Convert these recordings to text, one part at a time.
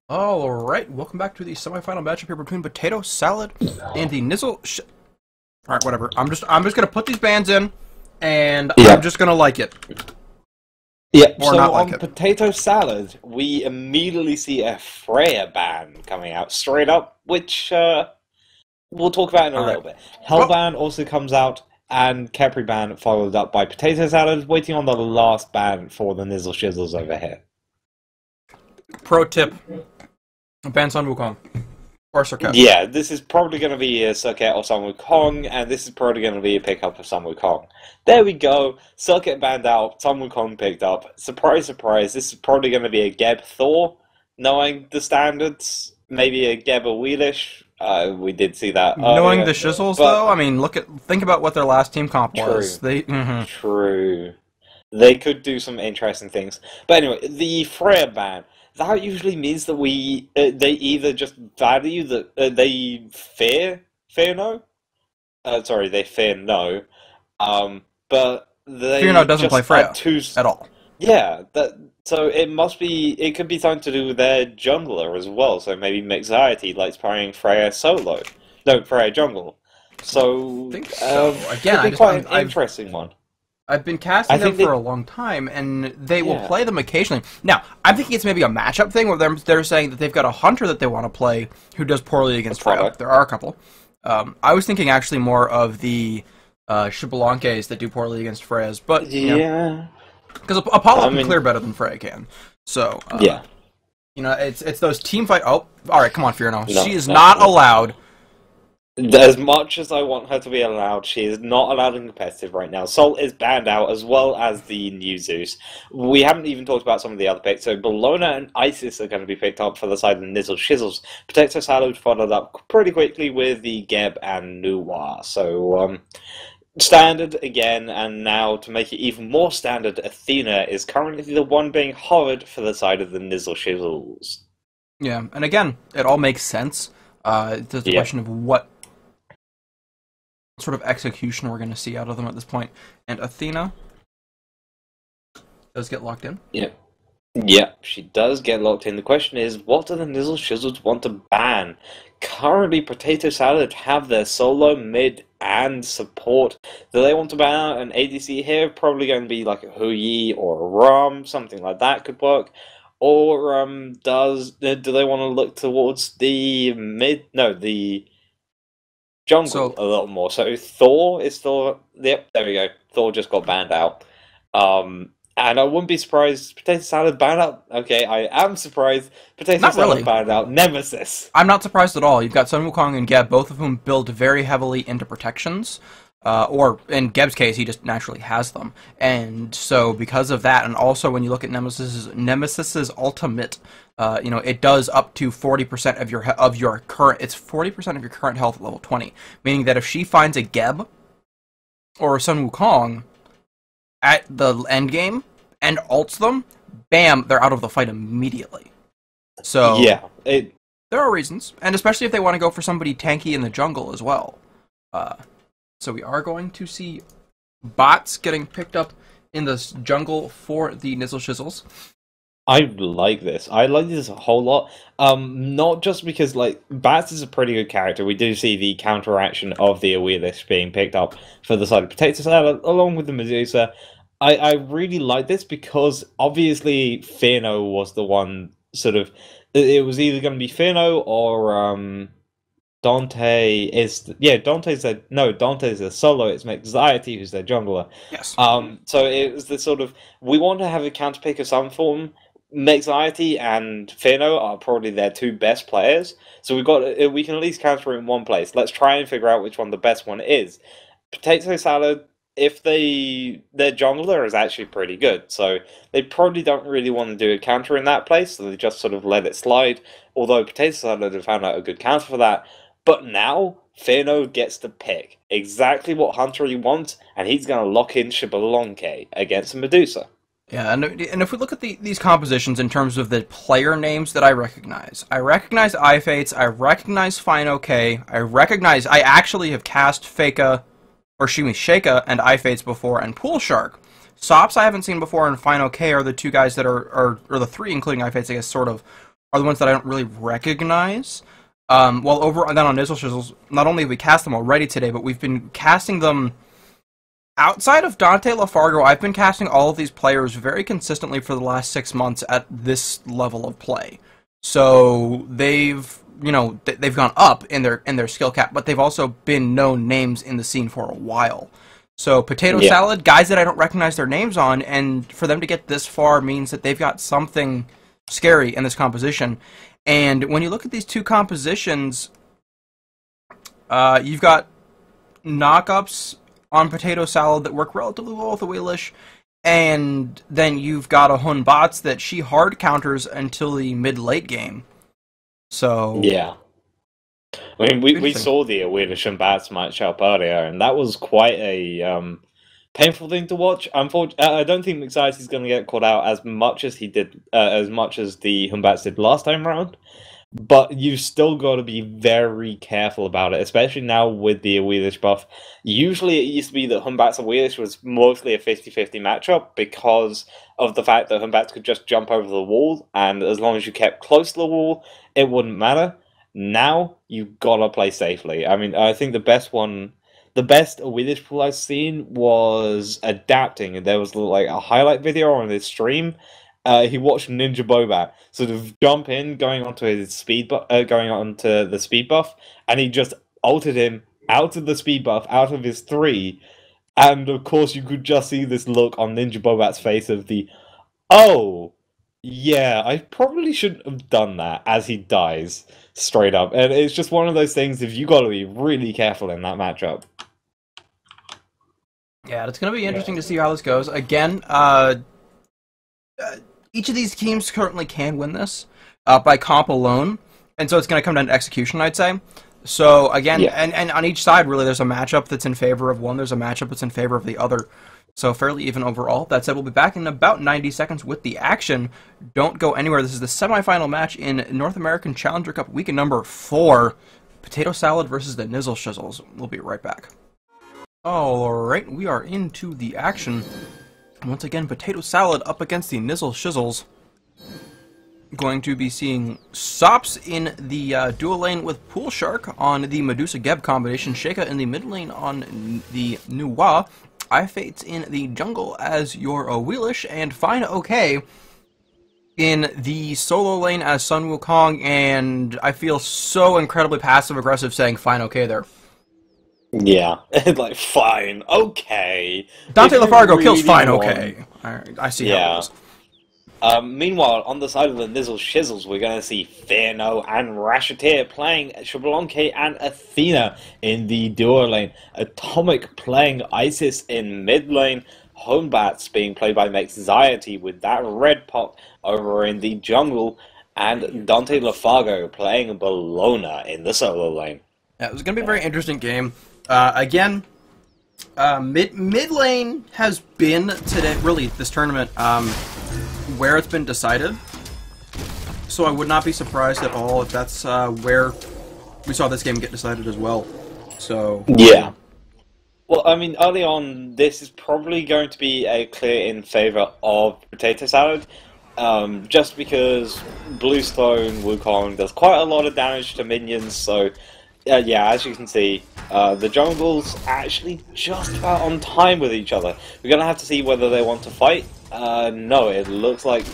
Alright, welcome back to the semifinal matchup here between Potato Salad and the Alright, whatever. I'm just gonna put these bands in, and I'm just gonna like it. Yeah, Or so not like on it. Potato Salad, we immediately see a Freya ban coming out straight up, which we'll talk about in a little bit. Hellban also comes out, and Capri ban followed up by Potato Salad, waiting on the last ban for the NizzleShizzles over here. Pro tip. Ban Sun Wukong. Or Circuit. Yeah, this is probably going to be a Circuit or Sun Wukong, and this is probably going to be a pickup of Sun Wukong. There we go. Circuit banned out, Sun Wukong picked up. Surprise, surprise, this is probably going to be a Geb Thor, knowing the standards. Maybe a Geb Awilix. We did see that Knowing earlier, the Shizzles, though, I mean, think about what their last team comp was. True. They could do some interesting things. But anyway, the Freya ban. That usually means that they either just value that they fear Fearno. Sorry, they fear no. But they Fearno doesn't play Freya at all. Yeah, so it could be something to do with their jungler as well. So maybe Mexiety likes playing Freya solo, no Freya jungle. So I think so. Again, could be quite an interesting one. I've been casting them for a long time, and they will play them occasionally. Now, I'm thinking it's maybe a matchup thing where they're saying that they've got a hunter that they want to play who does poorly against Freya. There are a couple. I was thinking actually more of the Xbalanques that do poorly against Freyas, but because Apollo can clear better than Freya can. So it's those team fight. Oh, all right, come on, Fearno. She is not allowed. As much as I want her to be allowed, she is not allowed in competitive right now. Salt is banned out, as well as the new Zeus. We haven't even talked about some of the other picks. So Bellona and Isis are going to be picked up for the side of the NizzleShizzles. Potato Salad followed up pretty quickly with the Geb and Nuwa. So standard again, and now to make it even more standard, Athena is currently the one being hovered for the side of the NizzleShizzles. Yeah, and again, it all makes sense. It's a question of what sort of execution we're going to see out of them at this point. And Athena does get locked in. Yeah, she does get locked in. The question is, what do the NizzleShizzles want to ban? Currently, Potato Salad have their solo, mid, and support. Do they want to ban out an ADC here? Probably going to be like a Huyi or a Ram, something like that could work. Or do they want to look towards the the jungle a little more? So Thor. Yep, there we go. Thor just got banned out. And I wouldn't be surprised Potato Salad banned out. Okay, I am surprised Potato Salad banned out Nemesis. I'm not surprised at all. You've got Sun Wukong and Geb, both of whom build very heavily into protections. Or in Geb's case, he just naturally has them, and so because of that, and also when you look at Nemesis's ultimate, it does up to 40% of your current. It's 40% of your current health at level 20, meaning that if she finds a Geb or a Sun Wukong at the end game and ults them, bam, they're out of the fight immediately. So there are reasons, and especially if they want to go for somebody tanky in the jungle as well. So we are going to see Batz getting picked up in the jungle for the NizzleShizzles. I like this. I like this a whole lot. Not just because, Batz is a pretty good character. We do see the counteraction of the Awilix being picked up for the side of Potato Salad, along with the Medusa. I really like this because, obviously, Fearno was the one it was either going to be Fearno or, Dante's their solo, it's Mexiety who's their jungler. Yes. So it was the we want to have a counter pick of some form. Mexiety and Fearno are probably their two best players, so we can at least counter in one place. Let's try and figure out which one the best one is. Potato Salad, if their jungler is actually pretty good, so they probably don't really want to do a counter in that place, so they just let it slide, although Potato Salad have found out a good counter for that. But now, Fearno gets to pick exactly what hunter he wants, and he's going to lock in Xbalanque against Medusa. Yeah, and if we look at these compositions in terms of the player names that I recognize IFates, I recognize fineokay, I actually have cast Sheyka and IFates before, and PoolShark. Sops I haven't seen before, and fineokay are the two guys that are the three, including IFates, I guess, sort of are the ones that I don't really recognize. Well, over then on NizzleShizzles, not only have we cast them already today, but we've been casting them outside of DanteLeFargo. I've been casting all of these players very consistently for the last 6 months at this level of play. So they've they've gone up in their skill cap, but they've also been known names in the scene for a while. So Potato Salad, guys that I don't recognize their names on, and for them to get this far means that they've got something scary in this composition. And when you look at these two compositions, you've got knockups on Potato Salad that work relatively well with Awilix, and then you've got a Hun Batz that she hard counters until the mid-late game. So yeah. I mean, we saw the Awilix and Batz match up earlier, and that was quite a painful thing to watch. Unfortunately, I don't think Mexiety is going to get caught out as much as he did, as much as the Hun Batz did last time around. But you've still got to be very careful about it, especially now with the Awilix buff. Usually, it used to be that Hun Batz Awilix was mostly a 50-50 matchup because of the fact that Hun Batz could just jump over the wall, and as long as you kept close to the wall, it wouldn't matter. Now, you've got to play safely. I mean, I think the best Awilix pool I've seen was adapting, and there was like a highlight video on his stream. He watched Ninja Bobat sort of jump in, going onto the speed buff, and he just ulted him out of the speed buff, out of his 3, and of course you could just see this look on Ninja Bobat's face of the, oh, yeah, I probably shouldn't have done that, as he dies straight up. And it's just one of those things, if you got to be really careful in that matchup. Yeah, it's going to be interesting to see how this goes. Again, each of these teams currently can win this by comp alone, and so it's going to come down to execution, I'd say. So, again, and on each side, really, there's a matchup that's in favor of one, there's a matchup that's in favor of the other. So, fairly even overall. That said, we'll be back in about 90 seconds with the action. Don't go anywhere. This is the semifinal match in North American Challenger Cup weekend number 4. Potato Salad versus the NizzleShizzles. We'll be right back. Alright, we are into the action. Once again, Potato Salad up against the NizzleShizzles. Going to be seeing Sops in the dual lane with PoolShark on the Medusa Geb combination, Sheyka in the mid lane on the Nuwa, IFates in the jungle as your Awilix, and fineokay in the solo lane as Sun Wukong, and I feel so incredibly passive-aggressive saying fineokay there. Yeah, like, fine, okay. DanteLeFargo kills fineokay. I see how it is. Meanwhile, on the side of the NizzleShizzles, we're going to see Fearno and Rachetier playing Xbalanque and Athena in the duo lane. Atomic playing Isis in mid lane. Hun Batz being played by Mexiety with that red pop over in the jungle. And DanteLeFargo playing Bellona in the solo lane. Yeah, it was going to be a very interesting game. Again, mid lane has been today, really, this tournament, where it's been decided. So I would not be surprised at all if that's where we saw this game get decided as well. So yeah. Well, I mean, early on, this is probably going to be a clear in favor of Potato Salad, just because Bluestone Wukong does quite a lot of damage to minions. So yeah, as you can see, the jungles actually just about on time with each other. We're going to have to see whether they want to fight. No, it looks like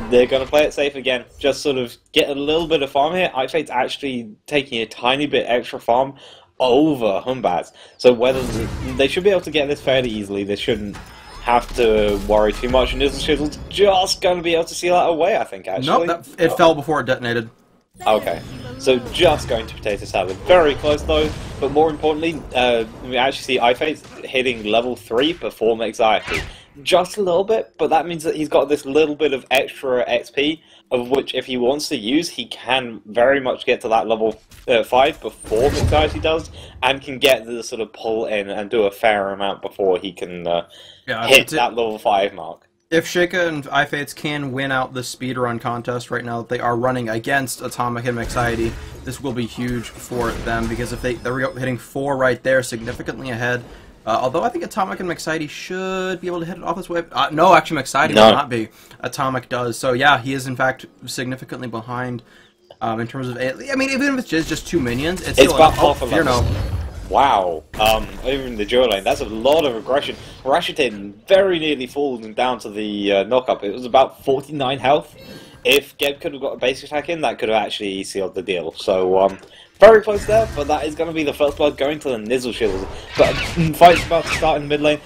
they're going to play it safe again. Just sort of get a little bit of farm here. IFates actually taking a tiny bit extra farm over Hun Batz. So whether they should be able to get this fairly easily. They shouldn't have to worry too much. And NizzleShizzles just going to be able to seal that away, I think, actually. Nope, it fell before it detonated. Okay, so just going to Potato Salad. Very close though, but more importantly, we actually see IFates hitting level 3 before Mexiety. Just a little bit, but that means that he's got this little bit of extra XP, of which if he wants to use, he can very much get to that level 5 before Mexiety does, and can get the sort of pull in and do a fair amount before he can hit that level 5 mark. If Sheyka and IFates can win out the speedrun contest right now that they are running against Atomic and Mexiety, this will be huge for them, because if they're hitting 4 right there, significantly ahead, Although I think Atomic and Mexiety should be able to hit it off this wave. No, actually, Mexiety will not be. Atomic does. So yeah, he is in fact significantly behind in terms of. I mean, even if it's just 2 minions, it's still about half a level. Fearno. Wow. Over in the duo lane, that's a lot of aggression. Rachetier very nearly falling down to the knock-up. It was about 49 health. If Geb could have got a basic attack in, that could have actually sealed the deal. So, very close there, but that is going to be the first blood going to the NizzleShizzles. But fight's about to start in the mid lane.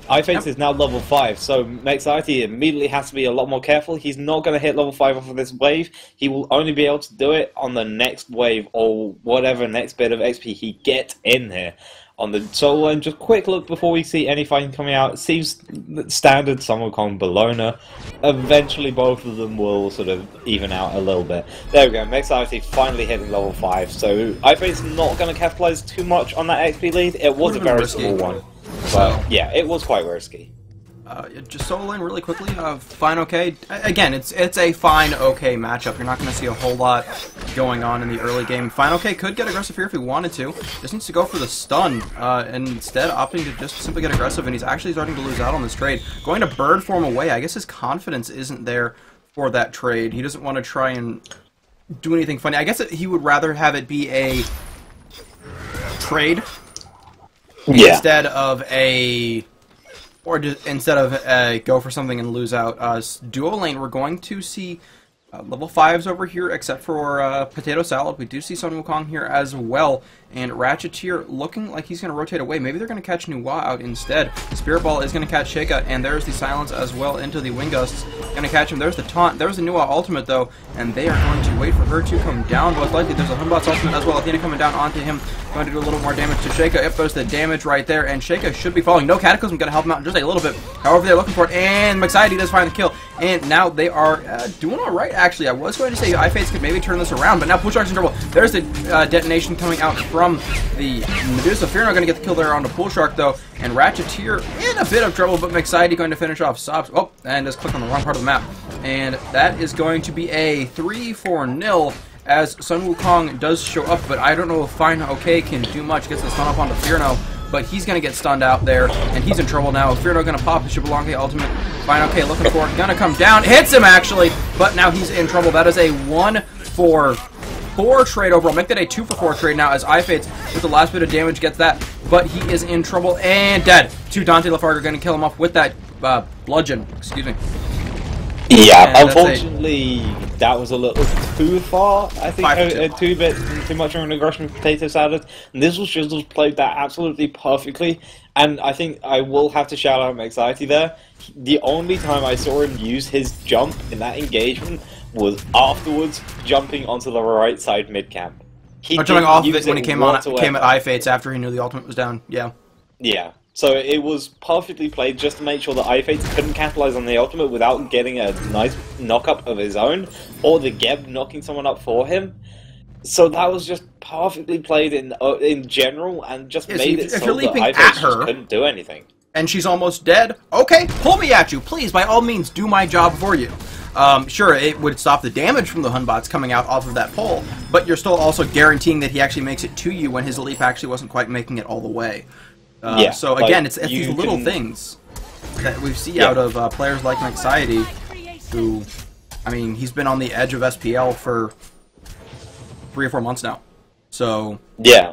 IFates is now level 5, so Mexiety immediately has to be a lot more careful. He's not going to hit level 5 off of this wave. He will only be able to do it on the next wave, or whatever next bit of XP he gets in here. On the solo lane, just quick look before we see any fighting coming out. It seems standard, some will call Bellona. Eventually both of them will sort of even out a little bit. There we go, Mexiety finally hitting level 5, so IFates not going to capitalize too much on that XP lead. It was a very small one. But yeah, it was quite risky. Just solo lane really quickly. Fineokay. Again, it's a fineokay matchup. You're not going to see a whole lot going on in the early game. Fineokay could get aggressive here if he wanted to. Just needs to go for the stun, and instead opting to just simply get aggressive. And he's actually starting to lose out on this trade. Going to bird form away. I guess his confidence isn't there for that trade. He doesn't want to try and do anything funny. I guess he would rather have it be a trade. Yeah. Instead of go for something and lose out. Duo lane, we're going to see level 5s over here, except for Potato Salad. We do see some Wukong here as well. And Rachetier looking like he's going to rotate away. Maybe they're going to catch Nuwa out instead. Spirit Ball is going to catch Sheyka, and there's the Silence as well into the Wind Gusts. Going to catch him. There's the Taunt. There's the Nuwa ultimate, though, and they are going to wait for her to come down. Most likely, there's a Hunbot's ultimate as well. Athena coming down onto him. Going to do a little more damage to Sheyka. If there's the damage right there, and Sheyka should be falling. No Cataclysm going to help him out just a little bit. However, they're looking for it, and Mexiety does find the kill. And now they are doing all right, actually. I was going to say IFates could maybe turn this around, but now PoolShark's in trouble. There's the detonation coming out from the Medusa. Fearno going to get the kill there onto PoolShark, though, and Rachetier in a bit of trouble, but Mexiety going to finish off Sops. Oh, and just clicked on the wrong part of the map. And that is going to be a 3-4-0 as Sun Wukong does show up, but I don't know if fineokay can do much. Gets the stun up onto Fearno, but he's going to get stunned out there, and he's in trouble now. Fearno going to pop the Xbalanque ultimate. fineokay looking for it. Going to come down. Hits him, actually, but now he's in trouble. That is a 1-for-4 trade overall. Make that a 2-for-4 trade now as IFates with the last bit of damage gets that, but he is in trouble and dead. DanteLeFargo going to kill him off with that bludgeon. Excuse me. Yeah, unfortunately, that was a little too far. I think too much of an aggression with Potato Salad. NizzleShizzles played that absolutely perfectly, and I think I will have to shout out Mexiety there. The only time I saw him use his jump in that engagement was afterwards, jumping onto the right side mid camp. Jumping off of it when he came at IFates after he knew the ultimate was down. Yeah. Yeah. So it was perfectly played just to make sure that IFates couldn't capitalize on the ultimate without getting a nice knock-up of his own, or the Geb knocking someone up for him. So that was just perfectly played in general, and just made it so that IFates just couldn't do anything. And she's almost dead. Okay, pull me at you, please. By all means, do my job for you. Sure, it would stop the damage from the Hunbots coming out off of that pole, but you're still also guaranteeing that he actually makes it to you when his leap actually wasn't quite making it all the way. So again, it's these little things that we see out of players like Mexiety, who, I mean, he's been on the edge of SPL for 3 or 4 months now. So yeah,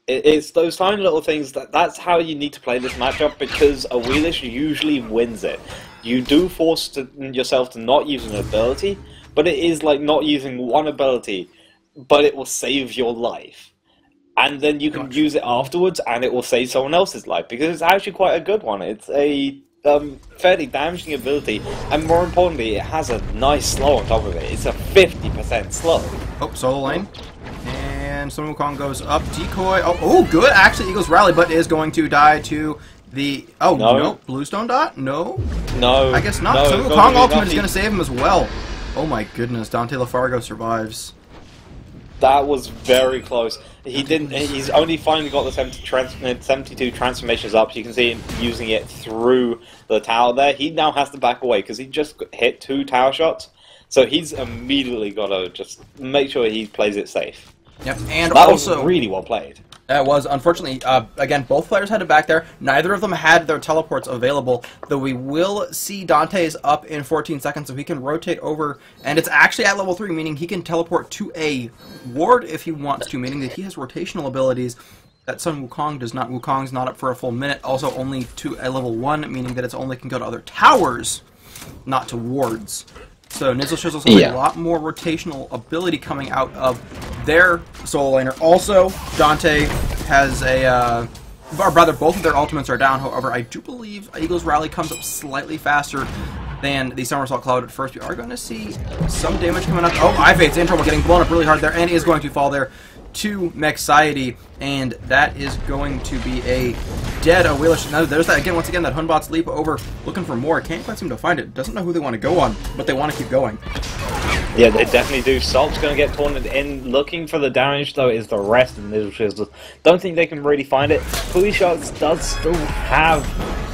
it's those tiny little things that's how you need to play this matchup, because Awilix usually wins it. You do force yourself to not use an ability, but it is like not using one ability, but it will save your life. And then you can use it afterwards, and it will save someone else's life, because it's actually quite a good one. It's a fairly damaging ability, and more importantly, it has a nice slow on top of it. It's a 50% slow. Oh, solo lane. And Sun Wukong goes up, decoy. Oh, good. Actually, Eagles rally, but is going to die to the... Oh, no. Bluestone dot? No? No. I guess not. Sun Wukong ultimate is going to save him as well. Oh my goodness, DanteLeFargo survives. That was very close. He didn't. He's only finally got the 72 transformations up. You can see him using it through the tower there. He now has to back away because he just hit 2 tower shots. So he's immediately got to just make sure he plays it safe. Yep, and that also was really well played. It was, unfortunately, again, both players headed back there. Neither of them had their teleports available, though we will see Dante's up in 14 seconds, so he can rotate over, and it's actually at level 3, meaning he can teleport to a ward if he wants to, meaning that he has rotational abilities that Sun Wukong does not. Wukong's not up for a full minute, also only to a level 1, meaning that it's only can go to other towers, not to wards. So NizzleShizzles has a lot more rotational ability coming out of their solo laner. Also, Dante has a, or rather, both of their ultimates are down. However, I do believe Eagle's Rally comes up slightly faster than the Somersault Cloud at first. We are going to see some damage coming up. Oh, IFates in trouble, getting blown up really hard there, and is going to fall there to Mexiety, and that is going to be a dead Awilix. Now, there's that again, once again, that Hunbot's leap over, looking for more. Can't quite seem to find it. Doesn't know who they want to go on, but they want to keep going. Yeah, they definitely do. Sops going to get taunted in. Looking for the damage, though, is the rest of the NizzleShizzles. Don't think they can really find it. PoolShark does still have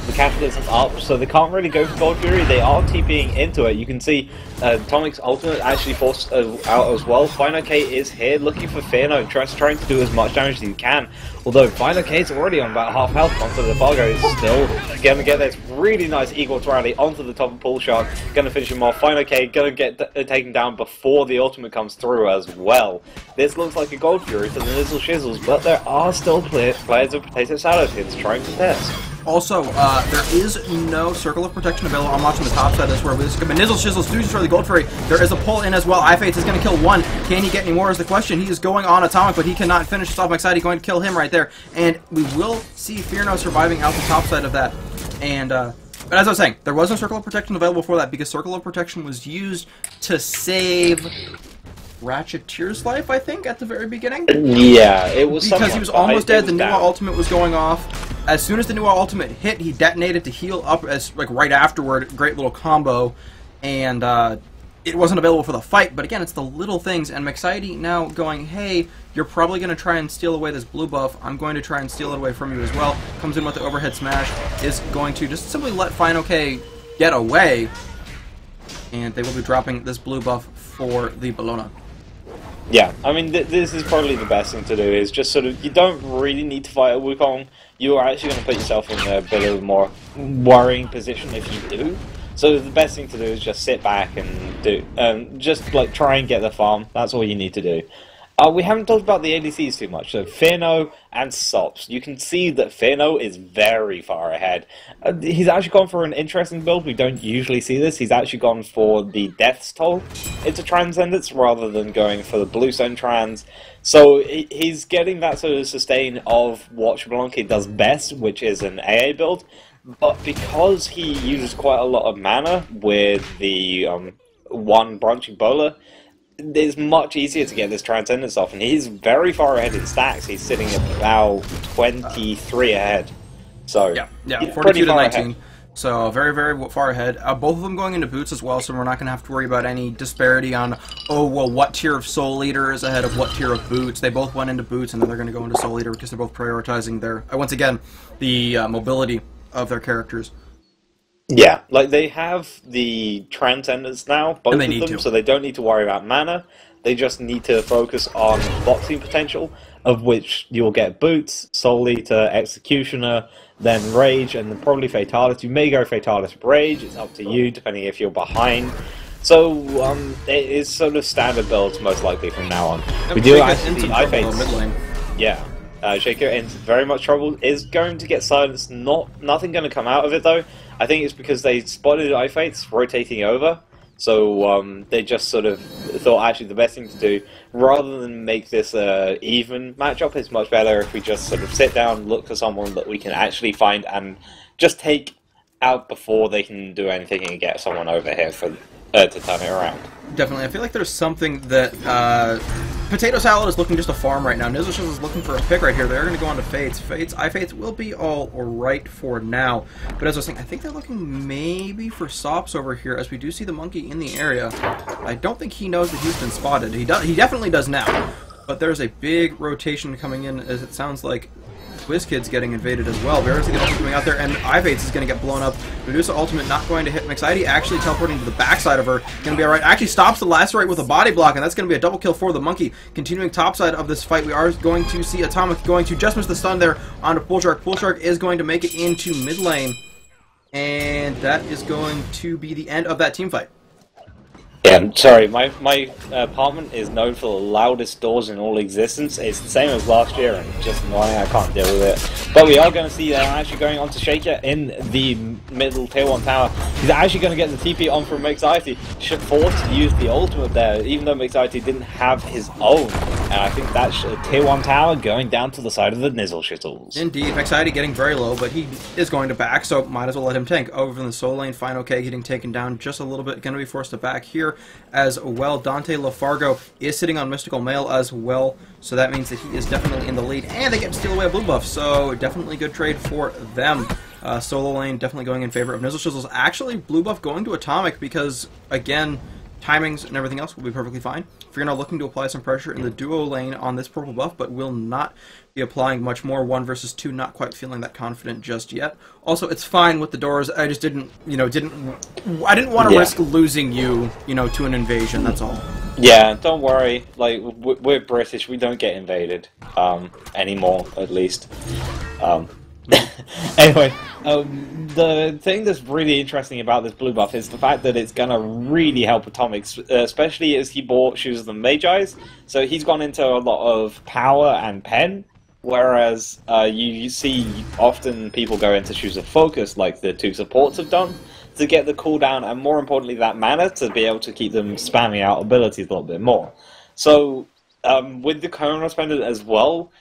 the capitalism up, so they can't really go for Gold Fury. They are TPing into it. You can see Tonic's ultimate actually forced out as well. fineokay is here looking for Fearno, trying to do as much damage as he can. Although fineokay is already on about half health. DanteLeFargo is still going to get this really nice Eagles Rally onto the top of PoolShark. Going to finish him off. fineokay going to get taken down before the ultimate comes through as well. This looks like a Gold Fury for the NizzleShizzles, but there are still players of Potato Salad Hits trying to test. Also, there is no Circle of Protection available. I'm watching the top side. That's where we come in. NizzleShizzles do destroy the Gold Fury. There is a pull in as well. IFates is going to kill one. Can he get any more is the question. He is going on Atomic, but he cannot finish this off. Mexiety going to kill him right there. And we will see Fearno surviving out the top side of that. And, but as I was saying, there was no Circle of Protection available for that because Circle of Protection was used to save Rachetier's life, I think, at the very beginning. Yeah, it was because he was almost dead. The Nuwa ultimate was going off. As soon as the Nuwa ultimate hit, he detonated to heal up as right afterward. Great little combo, and it wasn't available for the fight. But again, it's the little things. And Mexiety now going, hey, you're probably going to try and steal away this blue buff. I'm going to try and steal it away from you as well. Comes in with the overhead smash. Is going to just simply let fineokay get away, and they will be dropping this blue buff for the Bellona. Yeah, I mean, this is probably the best thing to do, is just sort of, you don't really need to fight a Wukong. You are actually going to put yourself in a bit of a more worrying position if you do. So the best thing to do is just sit back and do, just like try and get the farm. That's all you need to do. We haven't talked about the ADCs too much, so Fearno and Sops. You can see that Fearno is very far ahead. He's actually gone for an interesting build. We don't usually see this. He's actually gone for the Death's Toll into Transcendence rather than going for the Bluestone Trans. So he's getting that sort of sustain of what Xbalanque does best, which is an AA build. But because he uses quite a lot of mana with the one branching bowler, it's much easier to get this Transcendence off, and he's very far ahead in stacks. He's sitting at about 23 ahead. So yeah, 42 to 19. Ahead. So very, very far ahead. Both of them going into boots as well, so we're not going to have to worry about any disparity on, oh, well, what tier of Soul Eater is ahead of what tier of boots. They both went into boots, and then they're going to go into Soul Eater because they're both prioritizing their, once again, the mobility of their characters. Yeah, like they have the Transcendence now, both of them, so they don't need to worry about mana. They just need to focus on boxing potential, of which you'll get Boots, Soul Eater, Executioner, then Rage, and then probably Fatalis. You may go Fatalis Rage, it's up to you, depending if you're behind. So, it is sort of standard builds, most likely, from now on. We do actually see IFates. Yeah. Sheyka in very much trouble, is going to get silenced. Nothing going to come out of it though. I think it's because they spotted IFates rotating over, so they just sort of thought actually the best thing to do, rather than make this even matchup, is much better if we just sort of sit down, look for someone that we can actually find and just take out before they can do anything and get someone over here for to turn it around. Definitely. I feel like there's something that Potato Salad is looking just a farm right now. NizzleShizzles is looking for a pick right here. They're going to go on to Fates. IFates will be all right for now. But as I was saying, I think they're looking maybe for Sops over here, as we do see the monkey in the area. I don't think he knows that he's been spotted. He definitely does now. But there's a big rotation coming in, as it sounds like WizKid's getting invaded as well. Bears is coming out there, and IFates is going to get blown up. Medusa ultimate not going to hit Mexiety, actually teleporting to the backside of her. Going to be alright. Actually stops the Lacerate with a body block, and that's going to be a double kill for the monkey. Continuing topside of this fight, we are going to see Atomic going to just miss the stun there onto PoolShark. PoolShark is going to make it into mid lane, and that is going to be the end of that team fight. Yeah, I'm sorry, my apartment is known for the loudest doors in all existence. It's the same as last year, and just annoying, I can't deal with it. But we are going to see actually going on to Sheyka in the middle tier 1 tower. He's actually going to get the TP on from Mexiety. Forced to use the ultimate there, even though Mexiety didn't have his own. And I think that's a tier 1 tower going down to the side of the NizzleShizzles. Indeed, Mexiety getting very low, but he is going to back, so might as well let him tank. Over in the solo lane, fineokay getting taken down just a little bit, going to be forced to back here as well. DanteLeFargo is sitting on Mystical Mail as well, so that means that he is definitely in the lead, and they get to steal away a blue buff, so definitely good trade for them. Solo lane definitely going in favor of NizzleShizzles. Actually, blue buff going to Atomic because, again, timings and everything else will be perfectly fine. Fearno looking to apply some pressure in the duo lane on this purple buff, but will not be applying much more. 1 versus 2, not quite feeling that confident just yet. Also, it's fine with the doors. I just didn't want to risk losing you, to an invasion. That's all. Yeah, don't worry. Like, we're British. We don't get invaded anymore, at least. Anyway, the thing that's really interesting about this blue buff is the fact that it's gonna really help Atomic, especially as he bought Shoes of the Magi's. So he's gone into a lot of power and pen, whereas you see often people go into Shoes of Focus, like the 2 supports have done, to get the cooldown and more importantly that mana to be able to keep them spamming out abilities a little bit more. So with the Chrono Spender as well,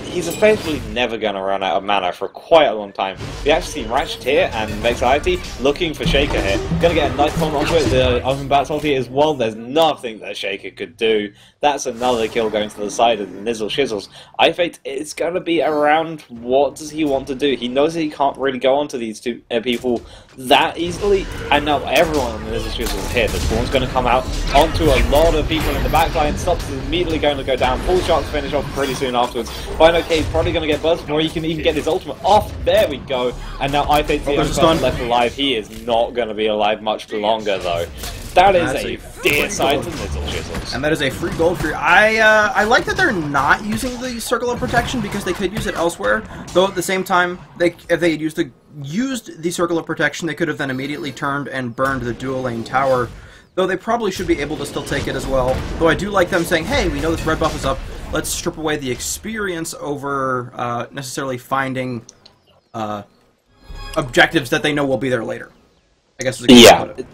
he's effectively never going to run out of mana for quite a long time. We actually see Rachetier and Mexiety looking for Sheyka here. Going to get a nice taunt onto it, the Open Batz ulti as well. There's nothing that Sheyka could do. That's another kill going to the side of the NizzleShizzles. IFates, it's going to be around what does he want to do. He knows that he can't really go onto these two people that easily, and now everyone on the NizzleShizzles is here. The spawn's going to come out onto a lot of people in the backline. Sops is immediately going to go down. PoolShark finish off pretty soon afterwards. fineokay is probably going to get buzzed before he can even get his ultimate off. There we go. And now IFates the only person left alive. He is not going to be alive much longer though. That is a dear side to NizzleShizzles. And that is a free gold for you. I like that they're not using the Circle of Protection because they could use it elsewhere. Though at the same time, if they had used the Circle of Protection, they could have then immediately turned and burned the dual lane tower. Though they probably should be able to still take it as well. Though I do like them saying, hey, we know this red buff is up. Let's strip away the experience over necessarily finding objectives that they know will be there later. I guess is a good way to put it.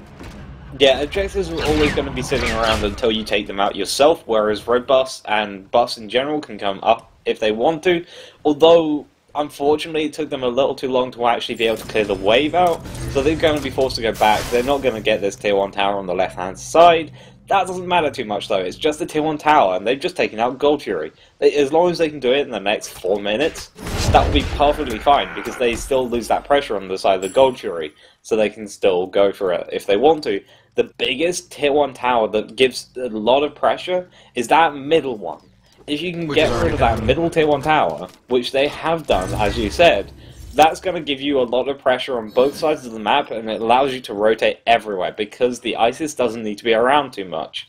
Yeah, objectives are always going to be sitting around until you take them out yourself, whereas red buffs and buffs in general can come up if they want to. Although, unfortunately, it took them a little too long to actually be able to clear the wave out, so they're going to be forced to go back. They're not going to get this tier 1 tower on the left-hand side. That doesn't matter too much, though. It's just a tier 1 tower, and they've just taken out Gold Fury. As long as they can do it in the next 4 minutes, that will be perfectly fine, because they still lose that pressure on the side of the Gold Fury, so they can still go for it if they want to. The biggest tier 1 tower that gives a lot of pressure is that middle one. If you can get rid of that middle tier 1 tower, which they have done, as you said, that's going to give you a lot of pressure on both sides of the map, and it allows you to rotate everywhere, because the ISIS doesn't need to be around too much.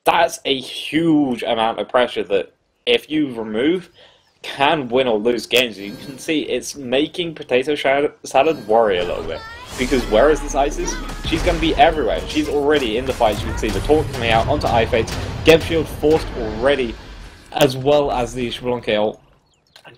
That's a huge amount of pressure that, if you remove, can win or lose games. You can see it's making Potato Salad worry a little bit. Because where is this ISIS? She's going to be everywhere. She's already in the fight. You can see the taunt coming out onto IFates. Geb Shield forced already, as well as the Xbalanque ult,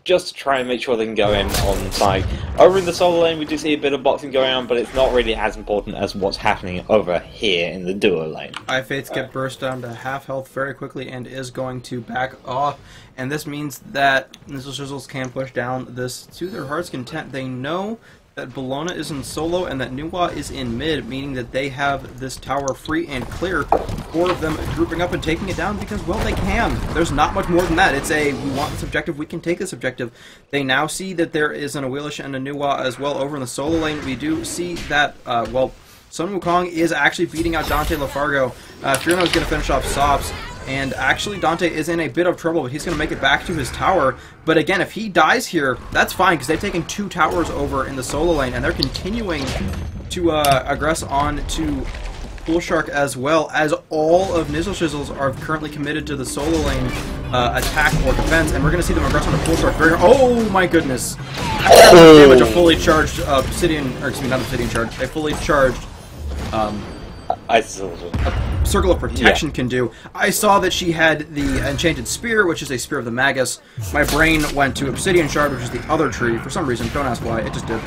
just to try and make sure they can go in on side. Over in the solo lane, we do see a bit of boxing going on, but it's not really as important as what's happening over here in the duo lane. IFates get burst down to half health very quickly and is going to back off, and this means that NizzleShizzles can push down this to their heart's content. They know that Bellona is in solo and that Nuwa is in mid, meaning that they have this tower free and clear. 4 of them grouping up and taking it down because, well, they can. There's not much more than that. It's a, we want this objective, we can take this objective. They now see that there is an Awilix and a Nuwa as well over in the solo lane. We do see that, well, Wukong is actually beating out DanteLeFargo. Fearno is going to finish off Sops. And actually, Dante is in a bit of trouble, but he's going to make it back to his tower. But again, if he dies here, that's fine, because they've taken 2 towers over in the solo lane, and they're continuing to aggress on to PoolShark, as well as all of NizzleShizzles are currently committed to the solo lane attack or defense, and we're going to see them aggress on to PoolShark very hard. Oh my goodness! After damage, a fully charged obsidian, or excuse me, not obsidian charge, a fully charged Circle of Protection can do. I saw that she had the Enchanted Spear, which is a Spear of the Magus. My brain went to Obsidian Shard, which is the other tree, for some reason. Don't ask why, it just did.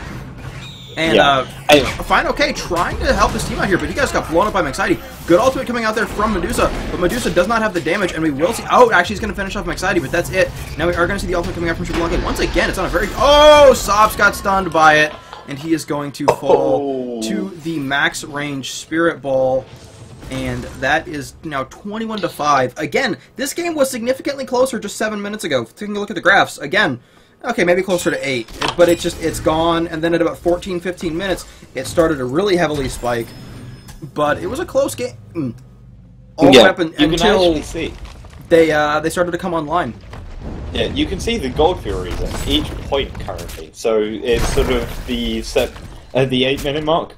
And, fineokay trying to help his team out here, but he guys got blown up by Mexiety. Good ultimate coming out there from Medusa, but Medusa does not have the damage, and we will see... Oh, actually, he's going to finish off Mexiety, but that's it. Now we are going to see the ultimate coming out from Xbalanque. Once again, it's on a very... Oh, Sops got stunned by it, and he is going to fall to the max range Spirit Ball. And that is now 21-5. Again, this game was significantly closer just 7 minutes ago. Taking a look at the graphs, again, okay, maybe closer to 8. But it's gone, and then at about 14, 15 minutes, it started to really heavily spike. But it was a close game. All happened until they started to come online. Yeah, you can see the Gold Furies at each point currently. So it's sort of the 8-minute mark.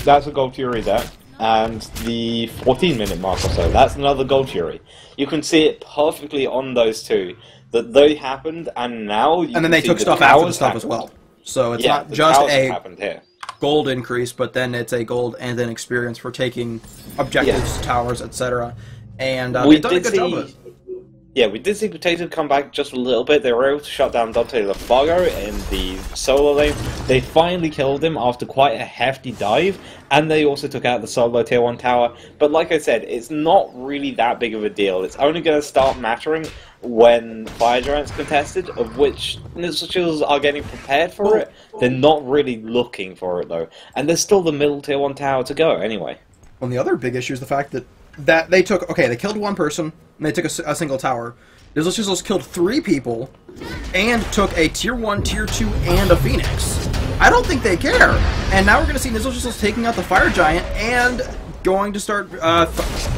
That's what Gold Fury's at. And the 14-minute mark or so, that's another Gold Fury. You can see it perfectly on those two, that they happened, and now you and then they took stuff after the stuff as well. So it's not just a gold increase, but then it's a gold and then experience for taking objectives, towers, etc. And they've done a good job of it. Yeah, we did see Potato come back just a little bit. They were able to shut down DanteLeFargo in the solo lane. They finally killed him after quite a hefty dive, and they also took out the solo tier 1 tower. But like I said, it's not really that big of a deal. It's only going to start mattering when Fire Giant's contested, of which NizzleShizzles are getting prepared for it. They're not really looking for it, though. And there's still the middle tier 1 tower to go, anyway. Well, the other big issue is the fact that they took... Okay, they killed 1 person, and they took a single tower. NizzleShizzles killed 3 people, and took a tier 1, tier 2, and a Phoenix. I don't think they care. And now we're going to see NizzleShizzles taking out the Fire Giant, and going to start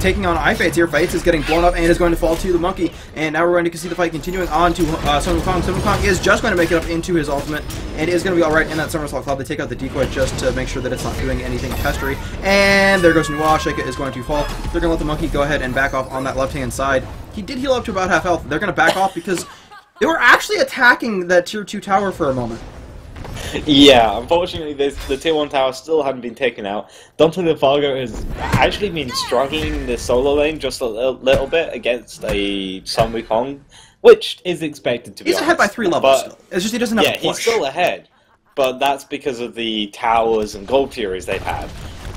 taking on IFates here. Fates is getting blown up and is going to fall to the monkey. And now we're going to see the fight continuing on to Wukong. Wukong is just going to make it up into his ultimate and is going to be alright in that Somersault Cloud. They take out the decoy just to make sure that it's not doing anything pestery. And there goes Noir. Sheyka is going to fall. They're going to let the monkey go ahead and back off on that left-hand side. He did heal up to about half health. They're going to back off because they were actually attacking that tier 2 tower for a moment. Yeah, unfortunately, the tier 1 tower still hadn't been taken out. DanteLeFargo has actually been struggling in the solo lane just a little bit against a Sun Wukong, which is expected to be honest. He's ahead by 3 levels still. It's just he doesn't have a push. Yeah, he's still ahead, but that's because of the towers and gold furies they've had.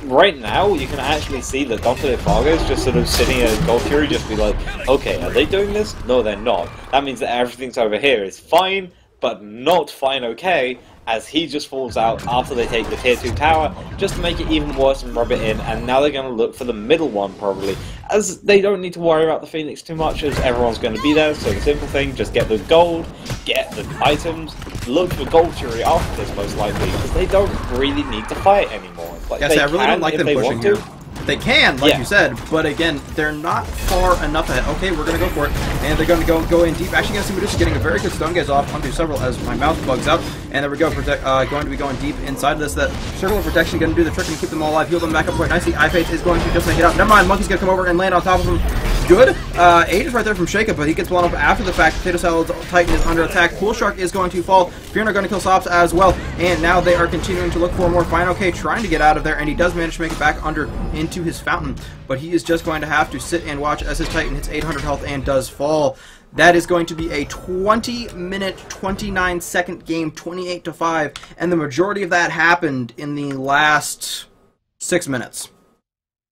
Right now, you can actually see that DanteLeFargo is just sort of sitting at Gold Fury, just be like, okay, are they doing this? No, they're not. That means that everything's over here is fine, but not fineokay, as he just falls out after they take the tier 2 tower, just to make it even worse and rub it in, and now they're going to look for the middle one, probably, as they don't need to worry about the Phoenix too much, as everyone's going to be there, so the simple thing, just get the gold, get the items, look for Gold Fury after this, most likely, because they don't really need to fight anymore. Like, yes, I really don't like them pushing here. They can, like you said, but again, they're not far enough ahead. Okay, we're going to go for it, and they're going to go in deep. Actually, going to see Medusa getting a very good stun gaze off onto several as my mouth bugs out. And there we go, going to be going deep inside of this. That Circle of Protection going to do the trick and keep them all alive, heal them back up quite nicely. IFates is going to just make it out. Never mind, Monkey's going to come over and land on top of him. Good. Aegis right there from Sheyka, but he gets blown up after the fact. Potato Salad's Titan is under attack. PoolShark is going to fall. Fearno going to kill Sops as well. And now they are continuing to look for more fineokay, trying to get out of there, and he does manage to make it back into his fountain. But he is just going to have to sit and watch as his Titan hits 800 health and does fall. That is going to be a 20-minute, 29-second game, 28-5, and the majority of that happened in the last 6 minutes.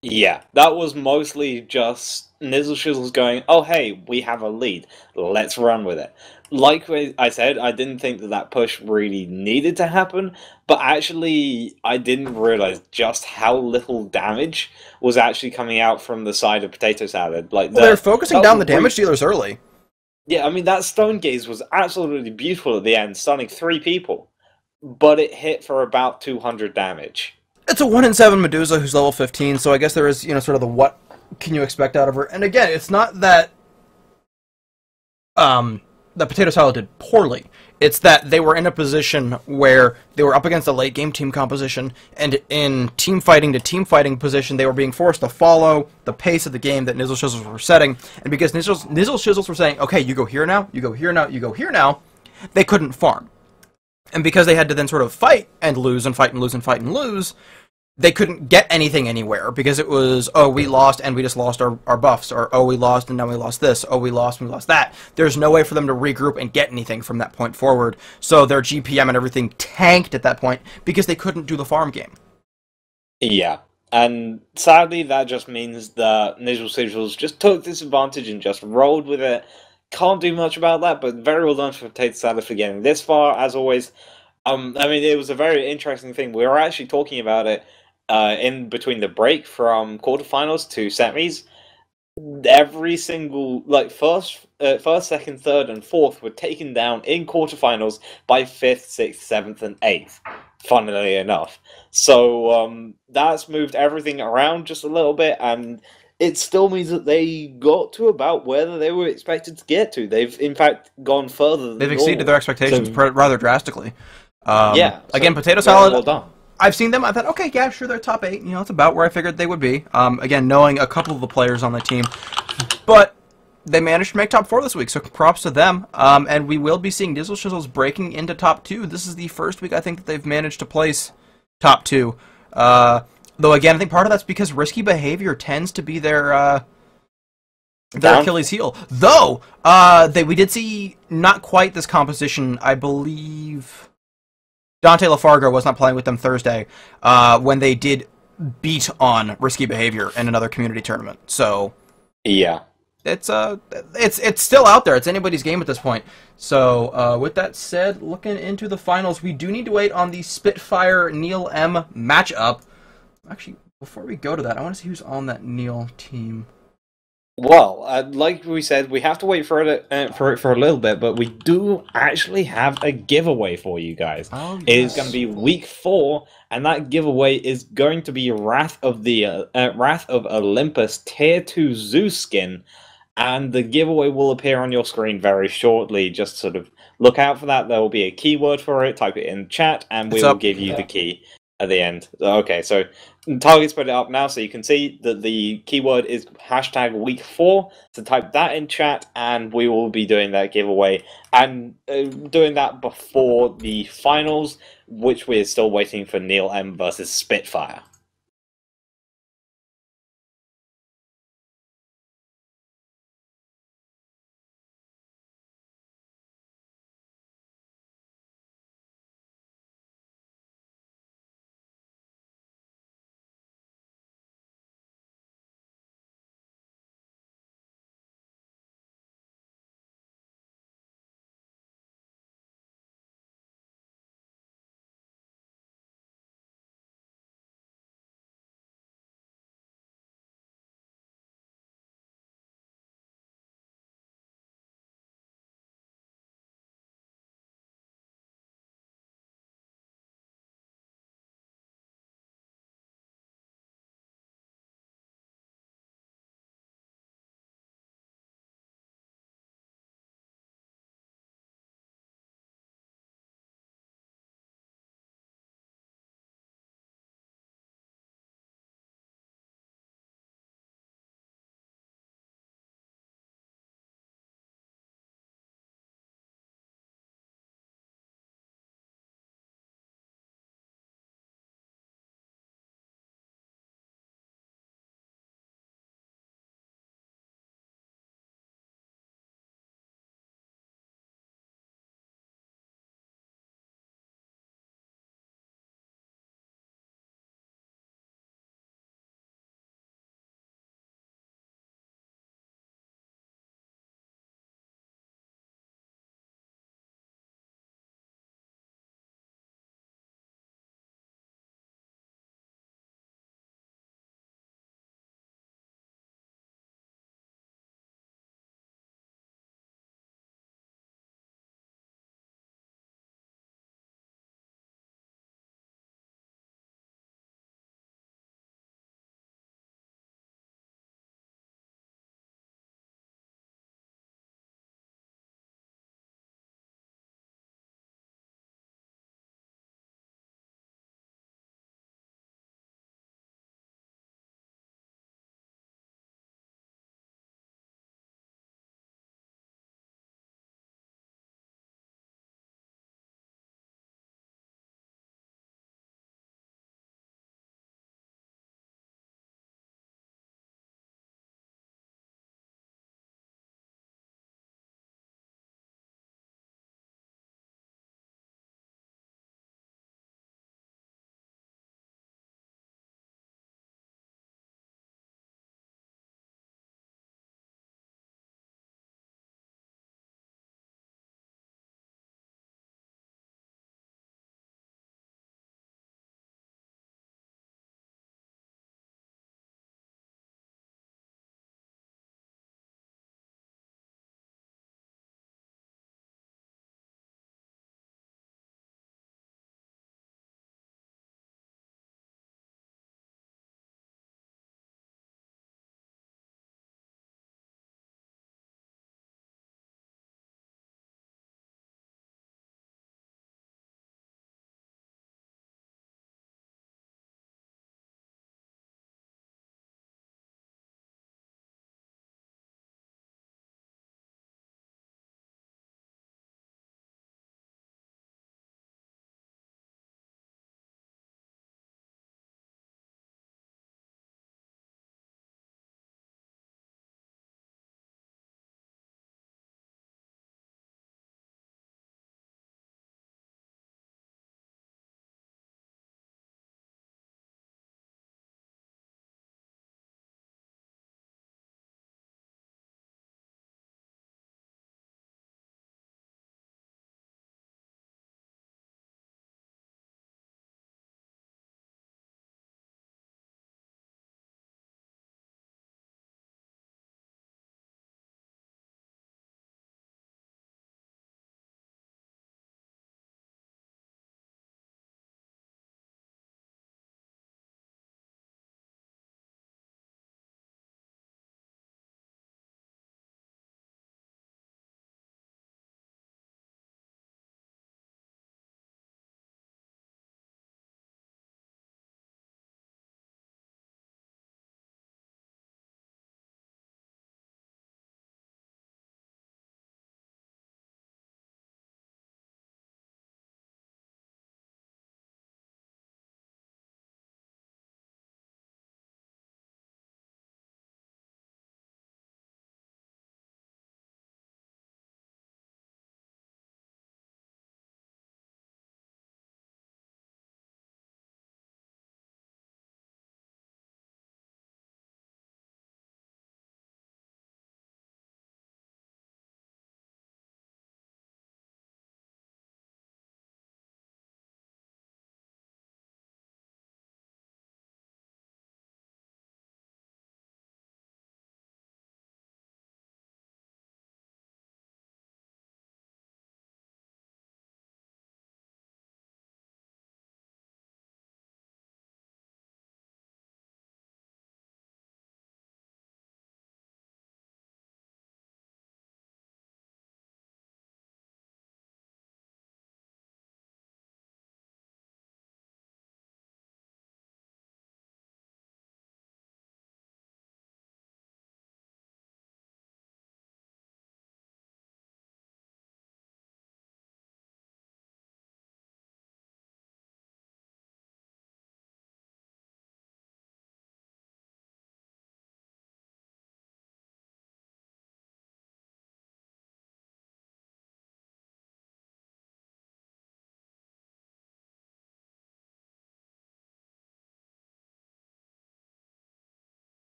Yeah, that was mostly just NizzleShizzles going, oh hey, we have a lead, let's run with it. Like I said, I didn't think that push really needed to happen, but actually I didn't realize just how little damage was actually coming out from the side of Potato Salad. Like, well, they're focusing down the damage dealers early. Yeah, I mean, that stone gaze was absolutely beautiful at the end, stunning 3 people, but it hit for about 200 damage. It's a 1 in 7 Medusa who's level 15, so I guess there is, sort of the can you expect out of her? And again, it's not that the Potato Salad did poorly. It's that they were in a position where they were up against a late game team composition, and in team fighting to team fighting position, they were being forced to follow the pace of the game that NizzleShizzles were setting. And because NizzleShizzles were saying, okay, you go here now, you go here now, you go here now, they couldn't farm. And because they had to then sort of fight and lose and fight and lose and fight and lose, they couldn't get anything anywhere, because it was, oh, we lost and we just lost our buffs, or oh, we lost and now we lost this, oh, we lost and we lost that. There's no way for them to regroup and get anything from that point forward, so their GPM and everything tanked at that point because they couldn't do the farm game. Yeah, and sadly that just means that NizzleShizzles just took this advantage and just rolled with it. Can't do much about that, but very well done for Potato Salad for getting this far, as always. I mean, it was a very interesting thing. We were actually talking about it in between the break from quarterfinals to semis. Every single, like, first, second, third, and fourth were taken down in quarterfinals by 5th, 6th, 7th, and 8th, funnily enough. So that's moved everything around just a little bit, and it still means that they got to about where they were expected to get to. They've, in fact, gone further than They've exceeded their expectations rather drastically. Yeah. Again, Potato Salad, well done. I've seen them. I thought, okay, yeah, sure, they're top 8. You know, it's about where I figured they would be. Again, knowing a couple of the players on the team. But they managed to make top 4 this week, so props to them. And we will be seeing NizzleShizzles breaking into top 2. This is the first week, I think, that they've managed to place top 2. Though, again, I think part of that's because risky behavior tends to be their Achilles heel. Though, we did see not quite this composition, I believe. DanteLeFargo was not playing with them Thursday when they did beat on risky behavior in another community tournament. So yeah, it's still out there. It's anybody's game at this point. So with that said, looking into the finals, we do need to wait on the Spitfire Neil M matchup. Actually, before we go to that, I want to see who's on that Neil team. Well, like we said, we have to wait for it for a little bit, but we do actually have a giveaway for you guys. Oh, yes. It is going to be week 4, and that giveaway is going to be Wrath of Olympus Tier 2 Zeus skin, and the giveaway will appear on your screen very shortly. Just sort of look out for that. There will be a keyword for it. Type it in chat, and we will give you the key at the end. Okay, so Target's put it up now, so you can see that the keyword is #week 4. So type that in chat, and we will be doing that giveaway and doing that before the finals, which we're still waiting for Neil M versus Spitfire.